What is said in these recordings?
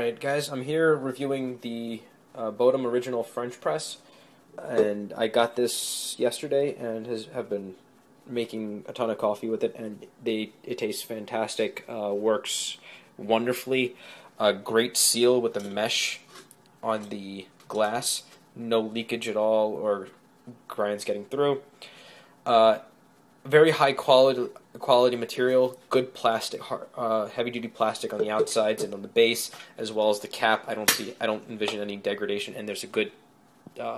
Alright guys, I'm here reviewing the Bodum Original French Press, and I got this yesterday and have been making a ton of coffee with it, and it tastes fantastic, works wonderfully, great seal with the mesh on the glass, no leakage at all or grinds getting through. Very high quality material, good plastic, heavy duty plastic on the outsides and on the base, as well as the cap. I don't envision any degradation, and there's a good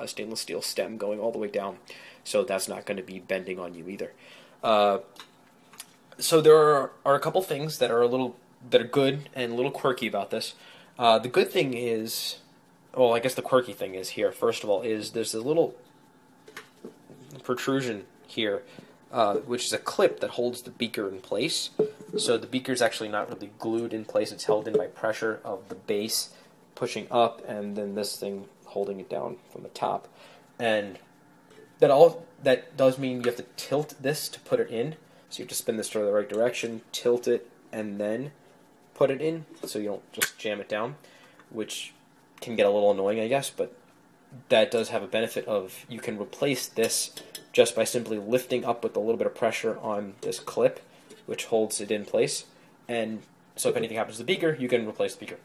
stainless steel stem going all the way down, so that's not going to be bending on you either. So there are a couple things that are good and a little quirky about this. The good thing is, well, I guess the quirky thing is here. First of all, is there's a little protrusion here, which is a clip that holds the beaker in place. So the beaker is actually not really glued in place. It's held in by pressure of the base pushing up, and then this thing holding it down from the top. And that does mean you have to tilt this to put it in. So you have to spin this to the right direction, tilt it, and then put it in, so you don't just jam it down, which can get a little annoying, I guess, but that does have a benefit of you can replace this just by simply lifting up with a little bit of pressure on this clip, which holds it in place. And so if anything happens to the beaker, you can replace the beaker.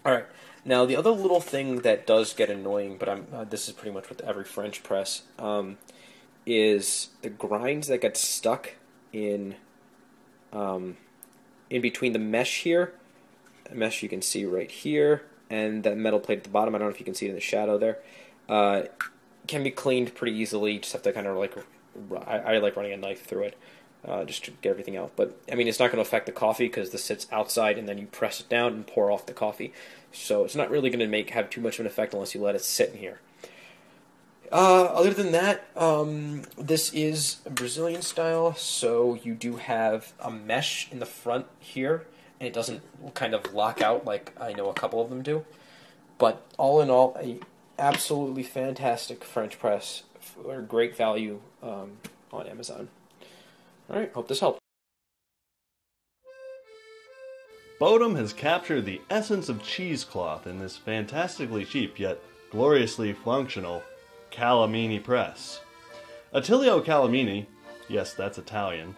Alright, now the other little thing that does get annoying, but this is pretty much with every French press, is the grinds that get stuck in between the mesh here. The mesh you can see right here, and that metal plate at the bottom. I don't know if you can see it in the shadow there. Can be cleaned pretty easily. Just have to kind of I like running a knife through it just to get everything out. But I mean, it's not going to affect the coffee because this sits outside, and then you press it down and pour off the coffee. So it's not really going to have too much of an effect unless you let it sit in here. Other than that, this is Brazilian style, so you do have a mesh in the front here, and it doesn't kind of lock out like I know a couple of them do. But all in all, a absolutely fantastic French press for great value on Amazon. Alright, hope this helped. Bodum has captured the essence of cheesecloth in this fantastically cheap yet gloriously functional Kaffeemaschine press. Attilio Kaffeemaschine, yes, that's Italian,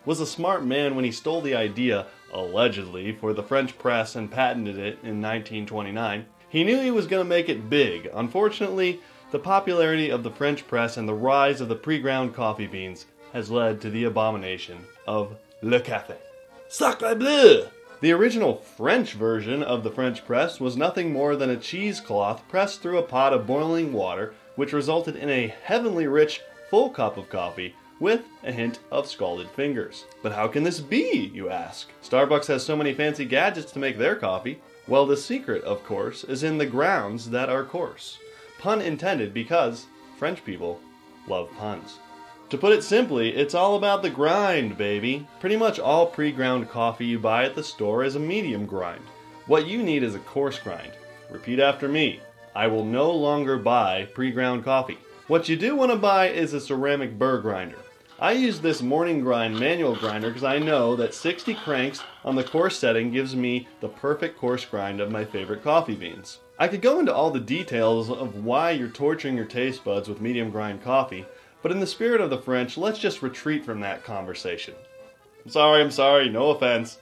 was a smart man when he stole the idea, allegedly, for the French press and patented it in 1929. He knew he was going to make it big. Unfortunately, the popularity of the French press and the rise of the pre-ground coffee beans has led to the abomination of le café. Sacre bleu! The original French version of the French press was nothing more than a cheesecloth pressed through a pot of boiling water, which resulted in a heavenly rich, full cup of coffee with a hint of scalded fingers. But how can this be, you ask? Starbucks has so many fancy gadgets to make their coffee. Well, the secret, of course, is in the grounds that are coarse. Pun intended, because French people love puns. To put it simply, it's all about the grind, baby. Pretty much all pre-ground coffee you buy at the store is a medium grind. What you need is a coarse grind. Repeat after me. I will no longer buy pre-ground coffee. What you do want to buy is a ceramic burr grinder. I use this morning grind manual grinder because I know that 60 cranks on the coarse setting gives me the perfect coarse grind of my favorite coffee beans. I could go into all the details of why you're torturing your taste buds with medium grind coffee, but in the spirit of the French, let's just retreat from that conversation. I'm sorry, no offense.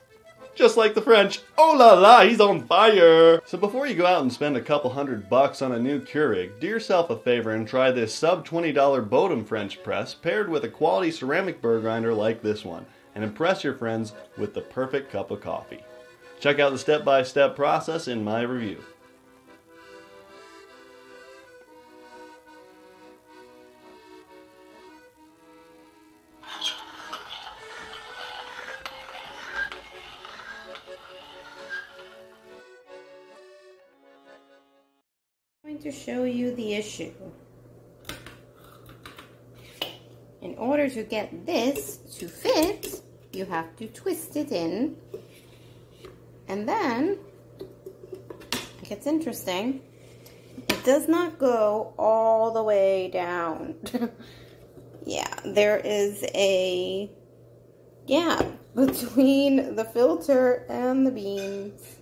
Just like the French, oh la la, he's on fire! So before you go out and spend a couple $100 on a new Keurig, do yourself a favor and try this sub-$20 Bodum French press paired with a quality ceramic burr grinder like this one, and impress your friends with the perfect cup of coffee. Check out the step-by-step process in my review. I'm going to show you the issue. In order to get this to fit, you have to twist it in, and then it gets interesting. It does not go all the way down. Yeah, there is a gap between the filter and the beans.